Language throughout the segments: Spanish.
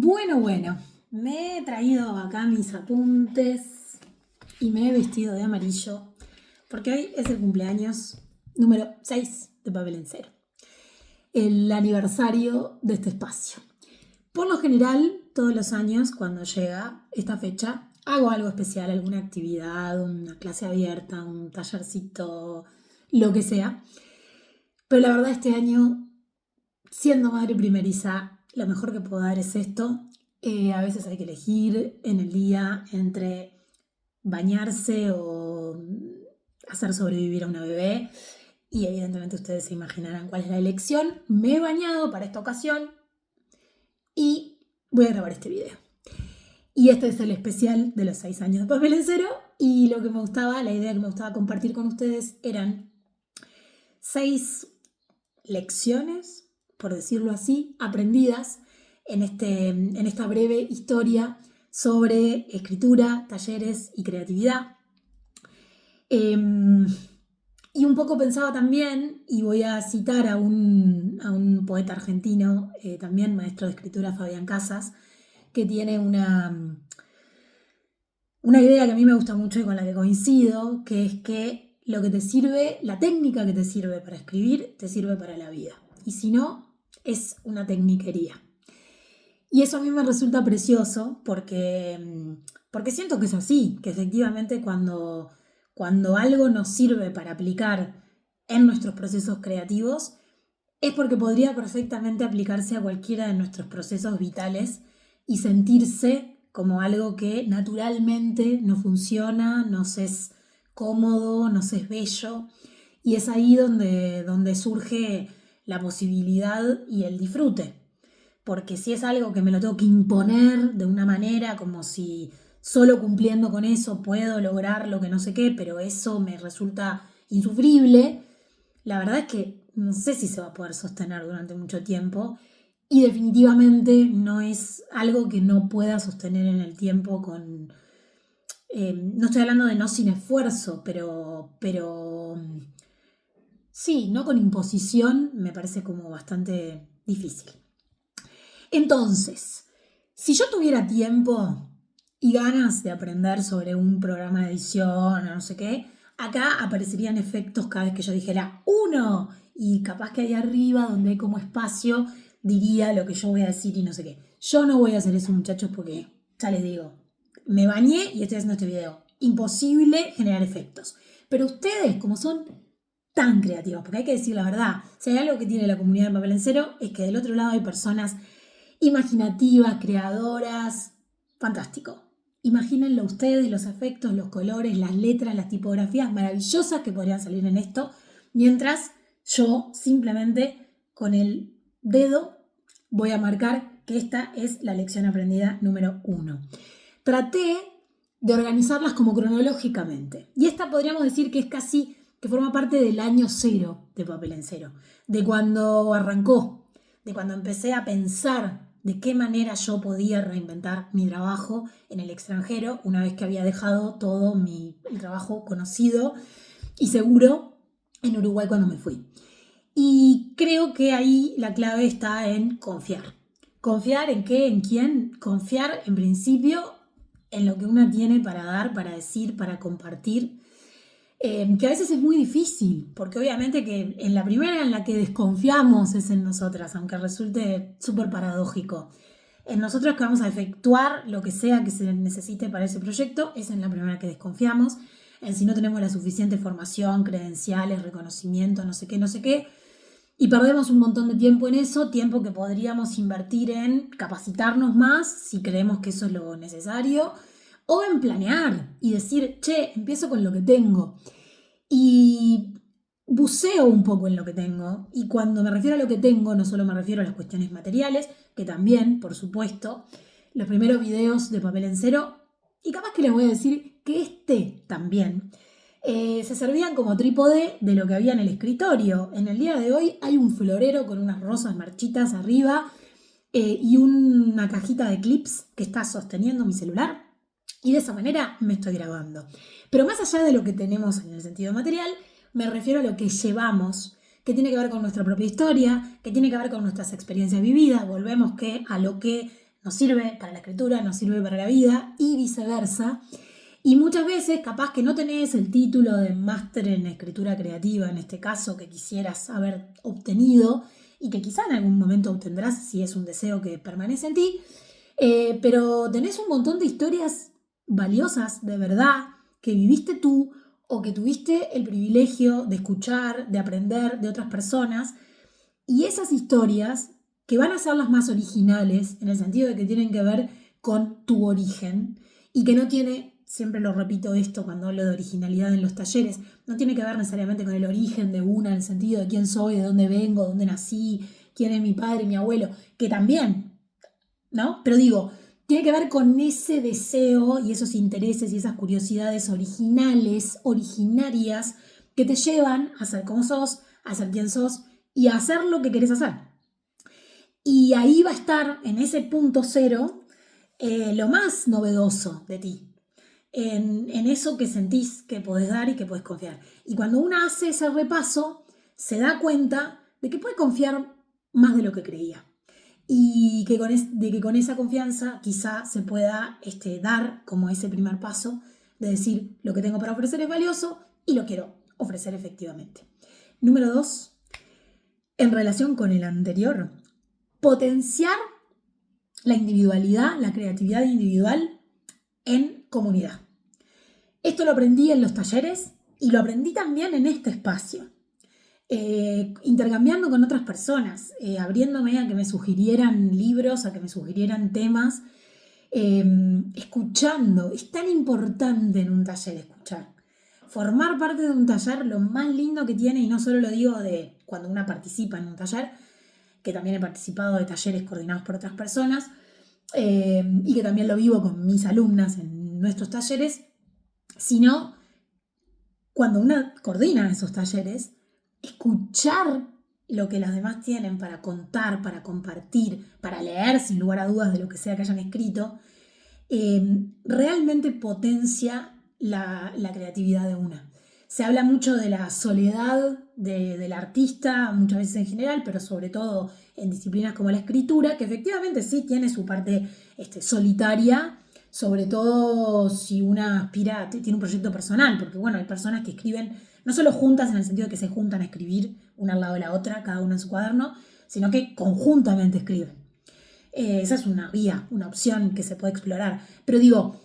Bueno, me he traído acá mis apuntes y me he vestido de amarillo porque hoy es el cumpleaños número 6 de Papel en Cero, el aniversario de este espacio. Por lo general, todos los años cuando llega esta fecha, hago algo especial, alguna actividad, una clase abierta, un tallercito, lo que sea. Pero la verdad este año, siendo madre primeriza, lo mejor que puedo dar es esto. A veces hay que elegir en el día entre bañarse o hacer sobrevivir a una bebé. Y evidentemente ustedes se imaginarán cuál es la elección. Me he bañado para esta ocasión y voy a grabar este video. Y este es el especial de los 6 años de Papel en Cero. Y lo que me gustaba, la idea que me gustaba compartir con ustedes eran 6 lecciones, por decirlo así, aprendidas en esta breve historia sobre escritura, talleres y creatividad. Y un poco pensaba también, y voy a citar a un poeta argentino, también maestro de escritura, Fabián Casas, que tiene una idea que a mí me gusta mucho y con la que coincido, que es que lo que te sirve, la técnica que te sirve para escribir, te sirve para la vida. Y si no, es una tecniquería. Y eso a mí me resulta precioso porque siento que es así, que efectivamente cuando algo nos sirve para aplicar en nuestros procesos creativos, es porque podría perfectamente aplicarse a cualquiera de nuestros procesos vitales y sentirse como algo que naturalmente nos funciona, nos es cómodo, nos es bello. Y es ahí donde surge la posibilidad y el disfrute. Porque si es algo que me lo tengo que imponer de una manera como si solo cumpliendo con eso puedo lograr lo que no sé qué, pero eso me resulta insufrible, la verdad es que no sé si se va a poder sostener durante mucho tiempo y definitivamente no es algo que no pueda sostener en el tiempo con... no estoy hablando de no sin esfuerzo, pero sí, no con imposición, me parece como bastante difícil. Entonces, si yo tuviera tiempo y ganas de aprender sobre un programa de edición o no sé qué, acá aparecerían efectos cada vez que yo dijera uno y capaz que ahí arriba, donde hay como espacio, diría lo que yo voy a decir y no sé qué. Yo no voy a hacer eso, muchachos, porque ya les digo, me bañé y estoy haciendo este video. Imposible generar efectos. Pero ustedes, como son tan creativos, porque hay que decir la verdad, si hay algo que tiene la comunidad de Papel en Cero, es que del otro lado hay personas imaginativas, creadoras, fantástico. Imagínenlo ustedes, los efectos, los colores, las letras, las tipografías maravillosas que podrían salir en esto, mientras yo simplemente con el dedo voy a marcar que esta es la lección aprendida número 1. Traté de organizarlas como cronológicamente, y esta podríamos decir que es casi que forma parte del año 0 de Papel en Cero, de cuando arrancó, de cuando empecé a pensar de qué manera yo podía reinventar mi trabajo en el extranjero una vez que había dejado todo el trabajo conocido y seguro en Uruguay cuando me fui. Y creo que ahí la clave está en confiar. ¿Confiar en qué? ¿En quién? Confiar en principio en lo que una tiene para dar, para decir, para compartir. Que a veces es muy difícil, porque obviamente que en la primera en la que desconfiamos es en nosotras, aunque resulte súper paradójico. En nosotros que vamos a efectuar lo que sea que se necesite para ese proyecto, es en la primera que desconfiamos, en si no tenemos la suficiente formación, credenciales, reconocimiento, no sé qué, y perdemos un montón de tiempo en eso, tiempo que podríamos invertir en capacitarnos más, si creemos que eso es lo necesario, o en planear y decir, che, empiezo con lo que tengo. Y buceo un poco en lo que tengo. Y cuando me refiero a lo que tengo, no solo me refiero a las cuestiones materiales, que también, por supuesto, los primeros videos de Papel en Cero, y capaz que les voy a decir que este también, se servían como trípode de lo que había en el escritorio. En el día de hoy hay un florero con unas rosas marchitas arriba y una cajita de clips que está sosteniendo mi celular. Y de esa manera me estoy grabando. Pero más allá de lo que tenemos en el sentido material, me refiero a lo que llevamos, que tiene que ver con nuestra propia historia, que tiene que ver con nuestras experiencias vividas. Volvemos a lo que nos sirve para la escritura, nos sirve para la vida y viceversa. Y muchas veces, capaz que no tenés el título de máster en escritura creativa, en este caso, que quisieras haber obtenido y que quizá en algún momento obtendrás si es un deseo que permanece en ti, pero tenés un montón de historias valiosas, de verdad, que viviste tú o que tuviste el privilegio de escuchar, de aprender de otras personas, y esas historias que van a ser las más originales, en el sentido de que tienen que ver con tu origen y que no tiene, siempre lo repito esto cuando hablo de originalidad en los talleres, no tiene que ver necesariamente con el origen de una, en el sentido de quién soy, de dónde vengo, dónde nací, quién es mi padre, mi abuelo, que también, ¿no? Pero digo, tiene que ver con ese deseo y esos intereses y esas curiosidades originales, originarias, que te llevan a ser como sos, a ser quien sos y a hacer lo que querés hacer. Y ahí va a estar, en ese punto cero, lo más novedoso de ti, en eso que sentís que podés dar y que podés confiar. Y cuando uno hace ese repaso, se da cuenta de que puede confiar más de lo que creía. Y que con esa confianza quizá se pueda dar como ese primer paso de decir lo que tengo para ofrecer es valioso y lo quiero ofrecer efectivamente. Número 2, en relación con el anterior, potenciar la individualidad, la creatividad individual en comunidad. Esto lo aprendí en los talleres y lo aprendí también en este espacio. Intercambiando con otras personas, abriéndome a que me sugirieran libros, a que me sugirieran temas, escuchando. Es tan importante en un taller escuchar. Formar parte de un taller, lo más lindo que tiene, y no solo lo digo de cuando una participa en un taller, que también he participado de talleres coordinados por otras personas, y que también lo vivo con mis alumnas en nuestros talleres, sino cuando una coordina esos talleres, escuchar lo que las demás tienen para contar, para compartir, para leer sin lugar a dudas de lo que sea que hayan escrito, realmente potencia la creatividad de una. Se habla mucho de la soledad del artista, muchas veces en general, pero sobre todo en disciplinas como la escritura, que efectivamente sí tiene su parte solitaria, sobre todo si una aspira, tiene un proyecto personal, porque bueno, hay personas que escriben no solo juntas en el sentido de que se juntan a escribir una al lado de la otra, cada una en su cuaderno, sino que conjuntamente escriben. Esa es una vía, una opción que se puede explorar. Pero digo,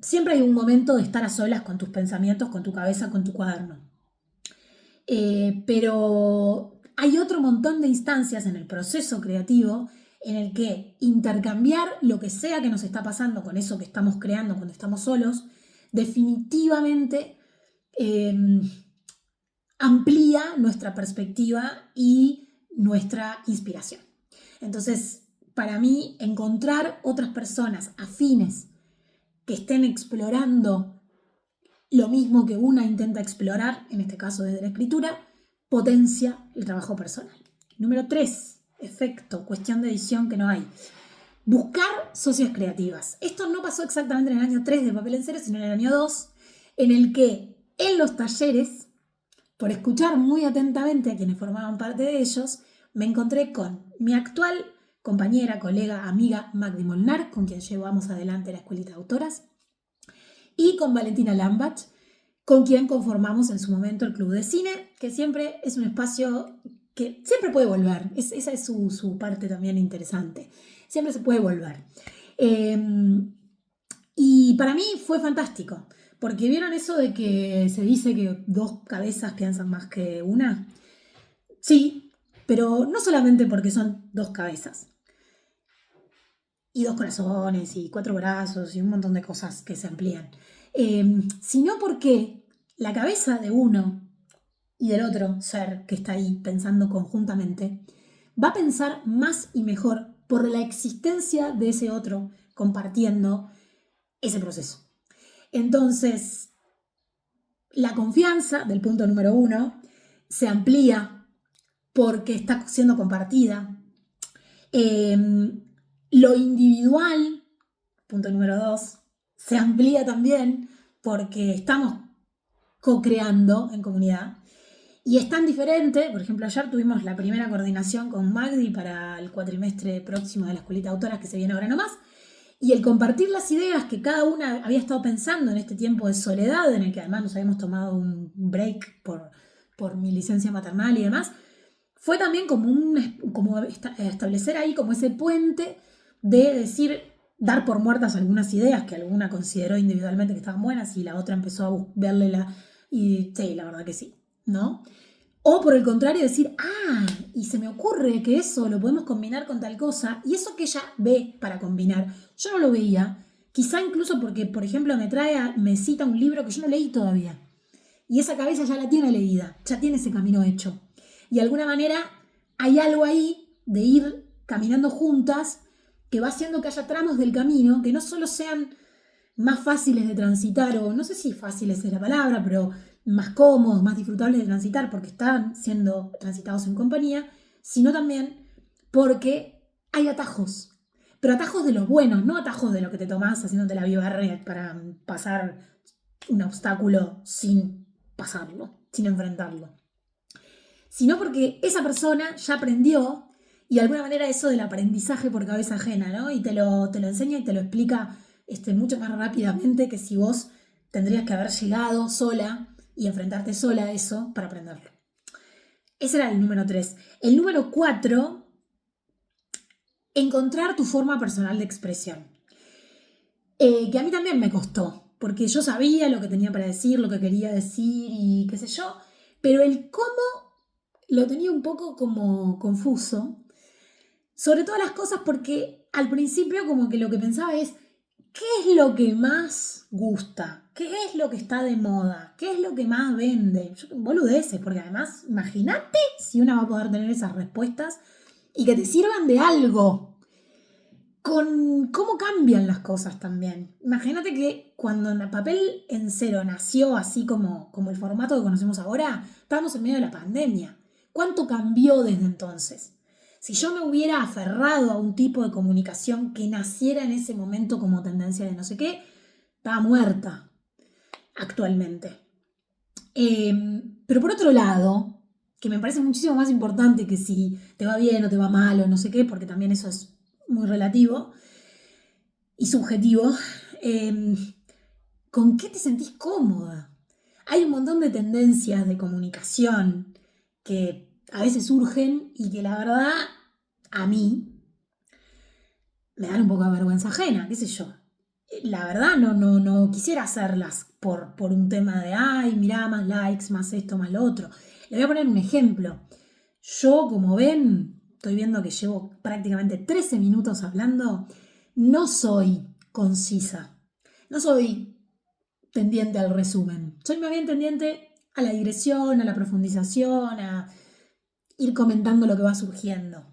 siempre hay un momento de estar a solas con tus pensamientos, con tu cabeza, con tu cuaderno. Pero hay otro montón de instancias en el proceso creativo en el que intercambiar lo que sea que nos está pasando con eso que estamos creando cuando estamos solos, definitivamente amplía nuestra perspectiva y nuestra inspiración. Entonces, para mí, encontrar otras personas afines que estén explorando lo mismo que una intenta explorar, en este caso desde la escritura, potencia el trabajo personal. Número 3, efecto, cuestión de edición que no hay. Buscar socias creativas. Esto no pasó exactamente en el año 3 de Papel en Cero, sino en el año 2, en el que en los talleres, por escuchar muy atentamente a quienes formaban parte de ellos, me encontré con mi actual compañera, colega, amiga Magdi Molnar, con quien llevamos adelante la Escuelita de Autoras, y con Valentina Lambach, con quien conformamos en su momento el Club de Cine, que siempre es un espacio que siempre puede volver. Esa es su parte también interesante. Siempre se puede volver. Y para mí fue fantástico, porque ¿vieron eso de que se dice que dos cabezas piensan más que una? Sí, pero no solamente porque son dos cabezas, y dos corazones, y cuatro brazos, y un montón de cosas que se amplían, sino porque la cabeza de uno y del otro ser que está ahí pensando conjuntamente va a pensar más y mejor por la existencia de ese otro compartiendo ese proceso. Entonces, la confianza del punto número 1 se amplía porque está siendo compartida. Lo individual, punto número 2, se amplía también porque estamos co-creando en comunidad. Y es tan diferente, por ejemplo, ayer tuvimos la primera coordinación con Magdi para el cuatrimestre próximo de la Escuelita de Autoras que se viene ahora nomás, y el compartir las ideas que cada una había estado pensando en este tiempo de soledad, en el que además nos habíamos tomado un break por mi licencia maternal y demás, fue también como establecer ahí como ese puente de decir, dar por muertas algunas ideas que alguna consideró individualmente que estaban buenas y la otra empezó a verle y sí, la verdad que sí, ¿no? O por el contrario decir, y se me ocurre que eso lo podemos combinar con tal cosa, y eso que ella ve para combinar, yo no lo veía, quizá incluso porque, por ejemplo, me cita un libro que yo no leí todavía, y esa cabeza ya la tiene leída, ya tiene ese camino hecho. Y de alguna manera hay algo ahí de ir caminando juntas que va haciendo que haya tramos del camino que no solo sean más fáciles de transitar, o no sé si fáciles es la palabra, pero más cómodos, más disfrutables de transitar porque están siendo transitados en compañía, sino también porque hay atajos. Pero atajos de los buenos, no atajos de lo que te tomás haciéndote la bibarra para pasar un obstáculo sin pasarlo, sin enfrentarlo. Sino porque esa persona ya aprendió y de alguna manera eso del aprendizaje por cabeza ajena, ¿no? Y te lo enseña y te lo explica mucho más rápidamente que si vos tendrías que haber llegado sola y enfrentarte sola a eso para aprenderlo. Ese era el número 3. El número 4, encontrar tu forma personal de expresión. Que a mí también me costó, porque yo sabía lo que tenía para decir, lo que quería decir y qué sé yo, pero el cómo lo tenía un poco como confuso. Sobre todas las cosas porque al principio como que lo que pensaba es, ¿qué es lo que más gusta? ¿Qué es lo que está de moda? ¿Qué es lo que más vende? Boludeces, porque además, imagínate si una va a poder tener esas respuestas y que te sirvan de algo. Con cómo cambian las cosas también. Imagínate que cuando el papel en cero nació así como el formato que conocemos ahora, estábamos en medio de la pandemia. ¿Cuánto cambió desde entonces? Si yo me hubiera aferrado a un tipo de comunicación que naciera en ese momento como tendencia de no sé qué, estaba muerta actualmente. Pero por otro lado, que me parece muchísimo más importante que si te va bien o te va mal o no sé qué, porque también eso es muy relativo y subjetivo, ¿con qué te sentís cómoda? Hay un montón de tendencias de comunicación que a veces surgen y que la verdad a mí me dan un poco de vergüenza ajena, qué sé yo. La verdad no quisiera hacerlas por un tema de, ay, mirá, más likes, más esto, más lo otro. Le voy a poner un ejemplo. Yo, como ven, estoy viendo que llevo prácticamente 13 minutos hablando, no soy concisa, no soy tendiente al resumen, soy más bien tendiente a la digresión, a la profundización, a ir comentando lo que va surgiendo.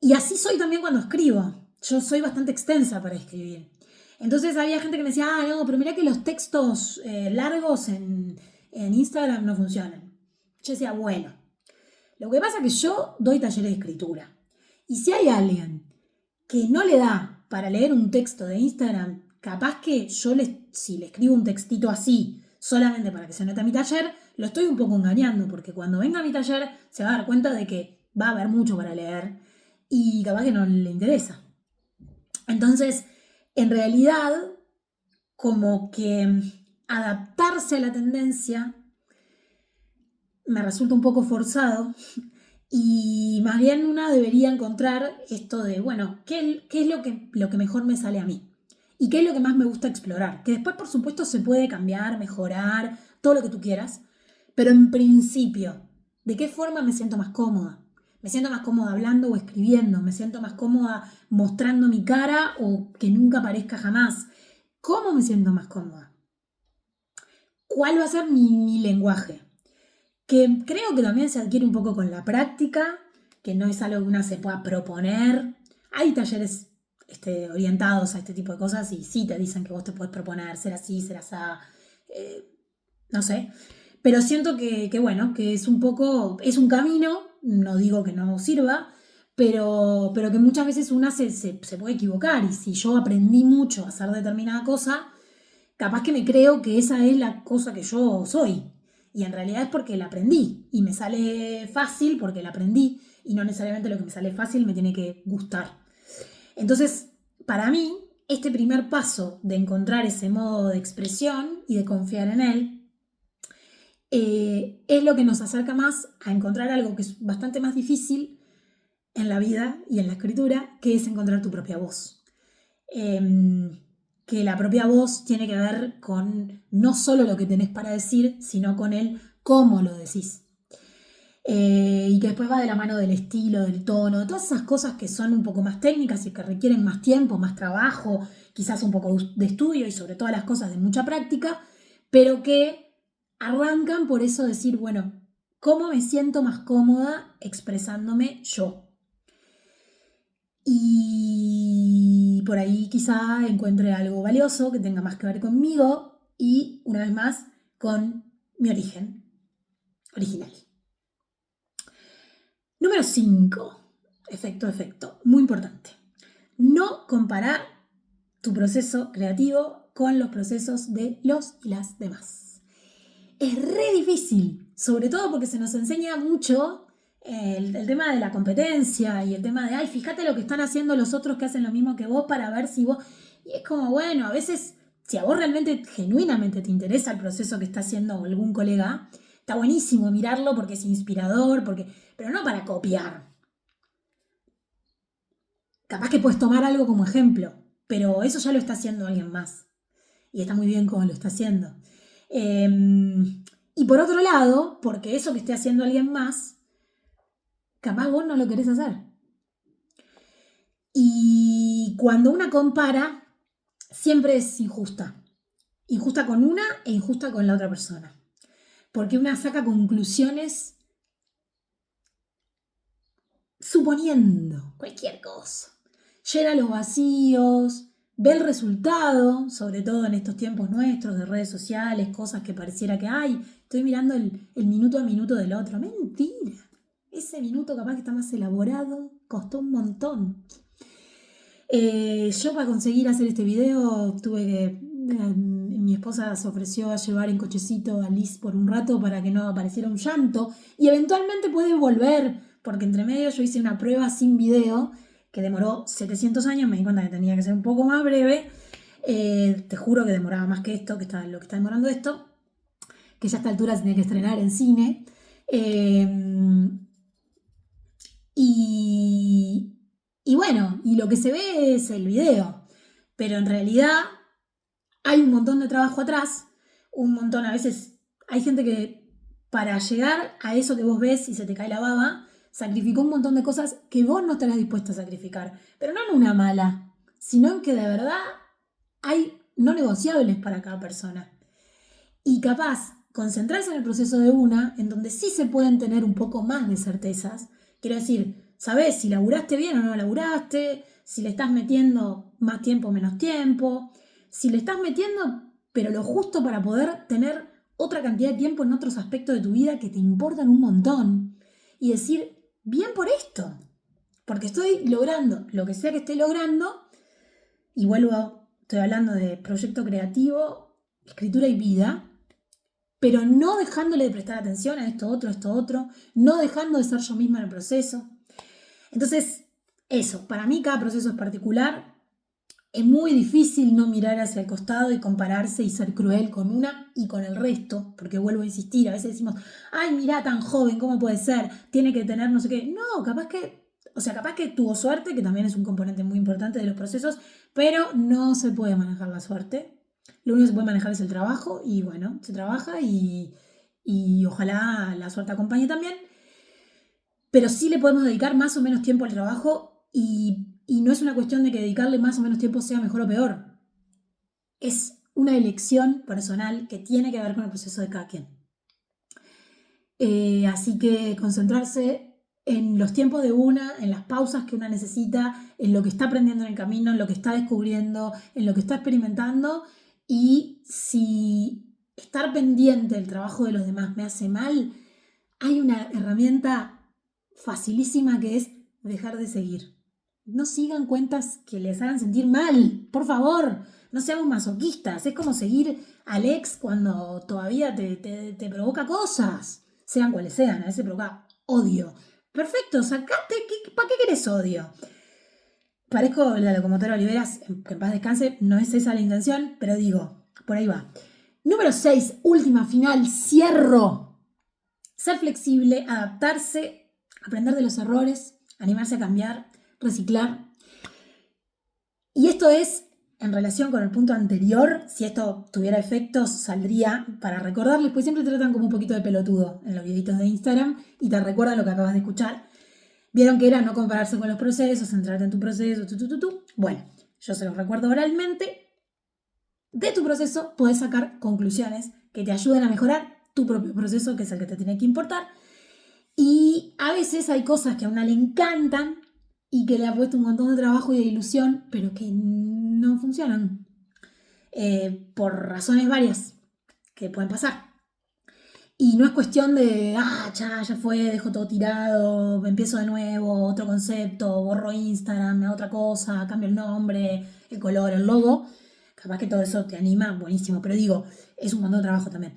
Y así soy también cuando escribo. Yo soy bastante extensa para escribir. Entonces había gente que me decía, no, pero mirá que los textos largos en Instagram no funcionan. Yo decía, bueno, lo que pasa es que yo doy talleres de escritura. Y si hay alguien que no le da para leer un texto de Instagram, capaz que yo si le escribo un textito así, solamente para que se note a mi taller, lo estoy un poco engañando, porque cuando venga a mi taller se va a dar cuenta de que va a haber mucho para leer y capaz que no le interesa. Entonces, en realidad, como que adaptarse a la tendencia me resulta un poco forzado y más bien una debería encontrar esto de, bueno, ¿qué es lo que mejor me sale a mí? ¿Y qué es lo que más me gusta explorar? Que después, por supuesto, se puede cambiar, mejorar, todo lo que tú quieras, pero en principio, ¿de qué forma me siento más cómoda? ¿Me siento más cómoda hablando o escribiendo? ¿Me siento más cómoda mostrando mi cara o que nunca aparezca jamás? ¿Cómo me siento más cómoda? ¿Cuál va a ser mi lenguaje? Que creo que también se adquiere un poco con la práctica, que no es algo que una se pueda proponer. Hay talleres orientados a este tipo de cosas y sí te dicen que vos te puedes proponer ser así, ser así, no sé. Pero siento que bueno, que es es un camino, no digo que no sirva, pero que muchas veces una se puede equivocar y si yo aprendí mucho a hacer determinada cosa, capaz que me creo que esa es la cosa que yo soy. Y en realidad es porque la aprendí y me sale fácil porque la aprendí y no necesariamente lo que me sale fácil me tiene que gustar. Entonces, para mí, este primer paso de encontrar ese modo de expresión y de confiar en él es lo que nos acerca más a encontrar algo que es bastante más difícil en la vida y en la escritura, que es encontrar tu propia voz. Que la propia voz tiene que ver con no solo lo que tenés para decir, sino con el cómo lo decís. Y que después va de la mano del estilo, del tono, de todas esas cosas que son un poco más técnicas y que requieren más tiempo, más trabajo, quizás un poco de estudio y sobre todas las cosas de mucha práctica, pero que arrancan por eso decir, bueno, ¿cómo me siento más cómoda expresándome yo? Y por ahí quizá encuentre algo valioso que tenga más que ver conmigo y, una vez más, con mi origen original. Número 5. Efecto. Muy importante. No comparar tu proceso creativo con los procesos de los y las demás. Es re difícil, sobre todo porque se nos enseña mucho el tema de la competencia y el tema de, ay, fíjate lo que están haciendo los otros que hacen lo mismo que vos para ver si vos... Y es como, bueno, a veces, si a vos realmente, genuinamente te interesa el proceso que está haciendo algún colega, está buenísimo mirarlo porque es inspirador, pero no para copiar. Capaz que puedes tomar algo como ejemplo, pero eso ya lo está haciendo alguien más. Y está muy bien como lo está haciendo. Y por otro lado, porque eso que esté haciendo alguien más, capaz vos no lo querés hacer. Y cuando una compara, siempre es injusta. Injusta con una e injusta con la otra persona. Porque una saca conclusiones suponiendo cualquier cosa. Llena los vacíos, ve el resultado, sobre todo en estos tiempos nuestros de redes sociales, cosas que pareciera que, ay, estoy mirando el minuto a minuto del otro. Mentira. Ese minuto capaz que está más elaborado, costó un montón. Yo para conseguir hacer este video tuve que... mi esposa se ofreció a llevar en cochecito a Liz por un rato para que no apareciera un llanto y eventualmente puede volver, porque entre medio yo hice una prueba sin video que demoró 700 años, me di cuenta que tenía que ser un poco más breve, te juro que demoraba más que esto, lo que está demorando esto, que ya a esta altura se tiene que estrenar en cine, y bueno, y lo que se ve es el video, pero en realidad hay un montón de trabajo atrás, un montón, a veces hay gente que para llegar a eso que vos ves y se te cae la baba, sacrificó un montón de cosas que vos no estarás dispuesta a sacrificar, pero no en una mala, sino en que de verdad hay no negociables para cada persona. Y capaz, concentrarse en el proceso de una, en donde sí se pueden tener un poco más de certezas, quiero decir, sabés si laburaste bien o no laburaste, si le estás metiendo más tiempo o menos tiempo, si le estás metiendo, pero lo justo para poder tener otra cantidad de tiempo en otros aspectos de tu vida que te importan un montón. Y decir, bien por esto, porque estoy logrando lo que sea que esté logrando, y estoy hablando de proyecto creativo, escritura y vida, pero no dejándole de prestar atención a esto otro, no dejando de ser yo misma en el proceso. Entonces, eso, para mí cada proceso es particular. Es muy difícil no mirar hacia el costado y compararse y ser cruel con una y con el resto, porque vuelvo a insistir, a veces decimos, ay, mirá, tan joven, ¿cómo puede ser? Tiene que tener no sé qué. No, capaz que tuvo suerte, que también es un componente muy importante de los procesos, pero no se puede manejar la suerte. Lo único que se puede manejar es el trabajo y bueno, se trabaja y ojalá la suerte acompañe también. Pero sí le podemos dedicar más o menos tiempo al trabajo y no es una cuestión de que dedicarle más o menos tiempo sea mejor o peor. Es una elección personal que tiene que ver con el proceso de cada quien. Así que concentrarse en los tiempos de una, en las pausas que una necesita, en lo que está aprendiendo en el camino, en lo que está descubriendo, en lo que está experimentando. Y si estar pendiente del trabajo de los demás me hace mal, hay una herramienta facilísima que es dejar de seguir. No sigan cuentas que les hagan sentir mal, por favor. No seamos masoquistas. Es como seguir al ex cuando todavía te provoca cosas, sean cuales sean. A veces provoca odio. Perfecto, sacate. ¿Para qué querés odio? Parezco la locomotora Oliveras, que en paz descanse. No es esa la intención, pero digo, por ahí va. Número 6, última, final, cierro. Ser flexible, adaptarse, aprender de los errores, animarse a cambiar, reciclar. Y esto es en relación con el punto anterior. Si esto tuviera efectos, saldría para recordarles, pues siempre te tratan como un poquito de pelotudo en los videitos de Instagram y te recuerdan lo que acabas de escuchar. Vieron que era no compararse con los procesos, centrarte en tu proceso, Bueno, yo se los recuerdo oralmente. De tu proceso puedes sacar conclusiones que te ayuden a mejorar tu propio proceso, que es el que te tiene que importar. Y a veces hay cosas que a una le encantan y que le ha puesto un montón de trabajo y de ilusión, pero que no funcionan. Por razones varias que pueden pasar. Y no es cuestión de, ya fue, dejo todo tirado, empiezo de nuevo, otro concepto, borro Instagram, me hago otra cosa, cambio el nombre, el color, el logo. Capaz que todo eso te anima, buenísimo, pero digo, es un montón de trabajo también.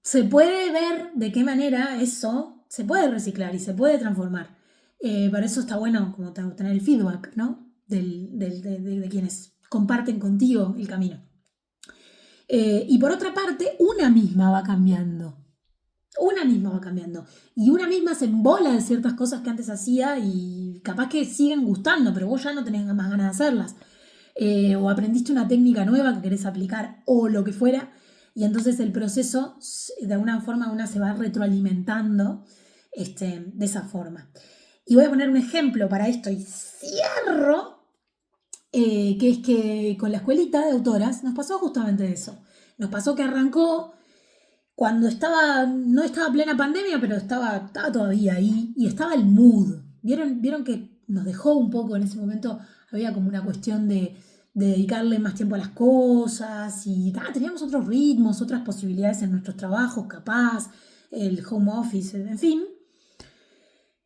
Se puede ver de qué manera eso se puede reciclar y se puede transformar. Para eso está bueno como tener el feedback, ¿no? De quienes comparten contigo el camino. Y por otra parte, una misma va cambiando. Una misma va cambiando. Y una misma se embola de ciertas cosas que antes hacía y capaz que siguen gustando, pero vos ya no tenés más ganas de hacerlas. O aprendiste una técnica nueva que querés aplicar o lo que fuera. Y entonces el proceso, de alguna forma, una se va retroalimentando de esa forma. Y voy a poner un ejemplo para esto y cierro. Que es que con la escuelita de autoras nos pasó justamente eso. Nos pasó que arrancó cuando no estaba plena pandemia, pero estaba todavía ahí y estaba el mood. ¿Vieron que nos dejó un poco en ese momento? Había como una cuestión de dedicarle más tiempo a las cosas y teníamos otros ritmos, otras posibilidades en nuestros trabajos, capaz, el home office, en fin.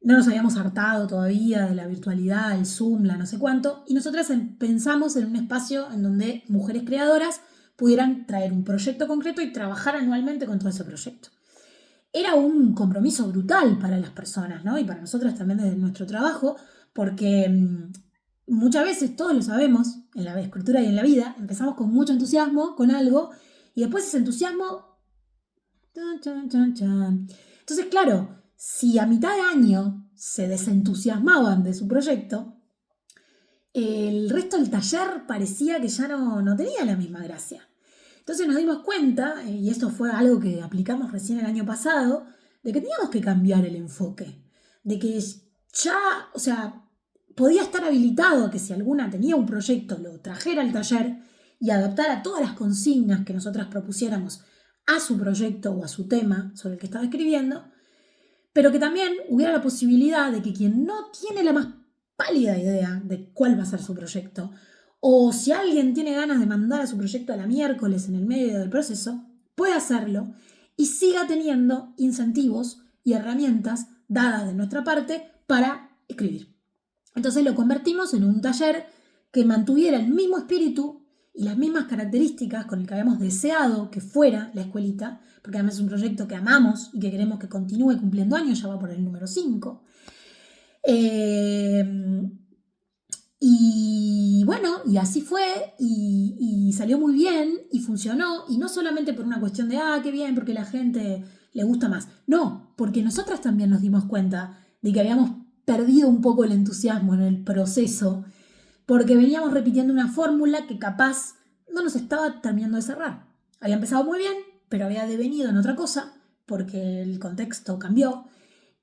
No nos habíamos hartado todavía de la virtualidad, el Zoom, la no sé cuánto, y nosotras pensamos en un espacio en donde mujeres creadoras pudieran traer un proyecto concreto y trabajar anualmente con todo ese proyecto. Era un compromiso brutal para las personas, ¿no? Y para nosotras también desde nuestro trabajo, porque muchas veces, todos lo sabemos, en la escritura y en la vida, empezamos con mucho entusiasmo, con algo, y después ese entusiasmo... Entonces, claro, si a mitad de año se desentusiasmaban de su proyecto, el resto del taller parecía que ya no tenía la misma gracia. Entonces nos dimos cuenta, y esto fue algo que aplicamos recién el año pasado, de que teníamos que cambiar el enfoque. De que ya, o sea, podía estar habilitado que si alguna tenía un proyecto lo trajera al taller y adaptara todas las consignas que nosotras propusiéramos a su proyecto o a su tema sobre el que estaba escribiendo, pero que también hubiera la posibilidad de que quien no tiene la más pálida idea de cuál va a ser su proyecto, o si alguien tiene ganas de mandar a su proyecto a la miércoles en el medio del proceso, puede hacerlo y siga teniendo incentivos y herramientas dadas de nuestra parte para escribir. Entonces lo convertimos en un taller que mantuviera el mismo espíritu y las mismas características con el que habíamos deseado que fuera la escuelita, porque además es un proyecto que amamos y que queremos que continúe cumpliendo años, ya va por el número 5. Y bueno, y así fue, y salió muy bien, y funcionó, y no solamente por una cuestión de, qué bien, porque la gente le gusta más. No, porque nosotras también nos dimos cuenta de que habíamos perdido un poco el entusiasmo en el proceso, porque veníamos repitiendo una fórmula que capaz no nos estaba terminando de cerrar. Había empezado muy bien, pero había devenido en otra cosa, porque el contexto cambió,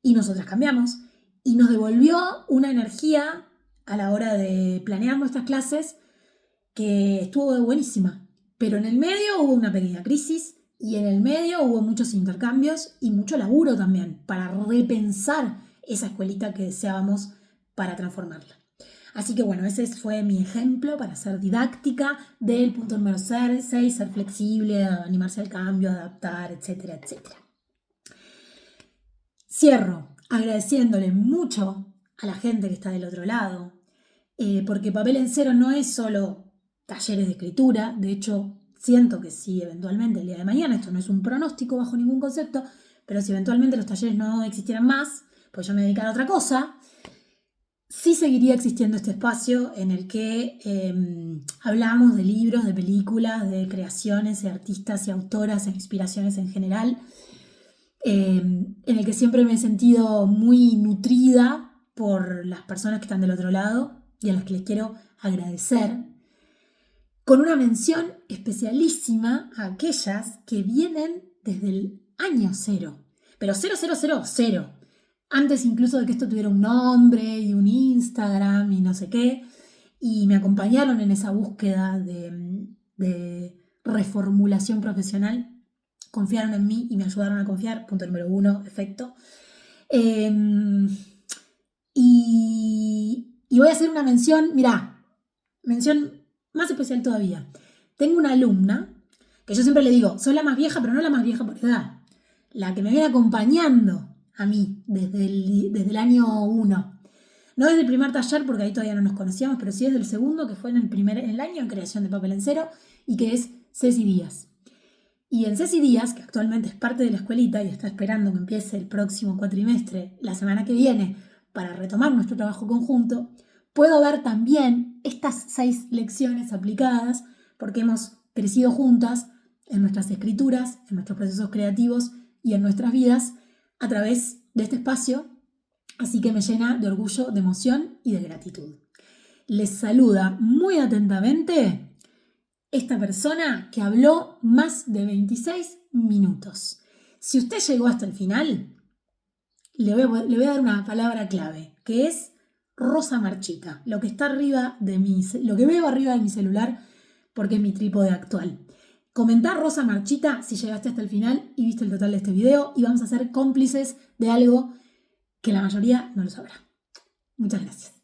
y nosotras cambiamos, y nos devolvió una energía a la hora de planear nuestras clases que estuvo buenísima. Pero en el medio hubo una pequeña crisis y en el medio hubo muchos intercambios y mucho laburo también para repensar esa escuelita que deseábamos para transformarla. Así que bueno, ese fue mi ejemplo para ser didáctica del punto número 6, ser flexible, animarse al cambio, adaptar, etcétera, etcétera. Cierro agradeciéndole mucho a la gente que está del otro lado, porque Papel en Cero no es solo talleres de escritura. De hecho, siento que si eventualmente el día de mañana, esto no es un pronóstico bajo ningún concepto, pero si eventualmente los talleres no existieran más, pues yo me dedicara a otra cosa, sí seguiría existiendo este espacio en el que hablamos de libros, de películas, de creaciones, de artistas y autoras, e inspiraciones en general, en el que siempre me he sentido muy nutrida por las personas que están del otro lado y a las que les quiero agradecer, con una mención especialísima a aquellas que vienen desde el año cero, pero 0000, antes incluso de que esto tuviera un nombre y un Instagram y no sé qué, y me acompañaron en esa búsqueda de reformulación profesional, confiaron en mí y me ayudaron a confiar, punto número 1, efecto. Y voy a hacer una mención, mirá, mención más especial todavía. Tengo una alumna que yo siempre le digo, soy la más vieja, pero no la más vieja por edad, la que me viene acompañando a mí desde el año 1. No desde el primer taller, porque ahí todavía no nos conocíamos, pero sí desde el segundo, que fue en el año en creación de Papel en Cero, y que es Ceci Díaz. Y en Ceci Díaz, que actualmente es parte de la escuelita y está esperando que empiece el próximo cuatrimestre, la semana que viene, para retomar nuestro trabajo conjunto, puedo ver también estas 6 lecciones aplicadas, porque hemos crecido juntas en nuestras escrituras, en nuestros procesos creativos y en nuestras vidas a través de este espacio, así que me llena de orgullo, de emoción y de gratitud. Les saluda muy atentamente esta persona que habló más de 26 minutos. Si usted llegó hasta el final, le voy a dar una palabra clave, que es Rosa Marchita, lo que está arriba lo que veo arriba de mi celular, porque es mi trípode actual. Comentar Rosa Marchita si llegaste hasta el final y viste el total de este video, y vamos a ser cómplices de algo que la mayoría no lo sabrá. Muchas gracias.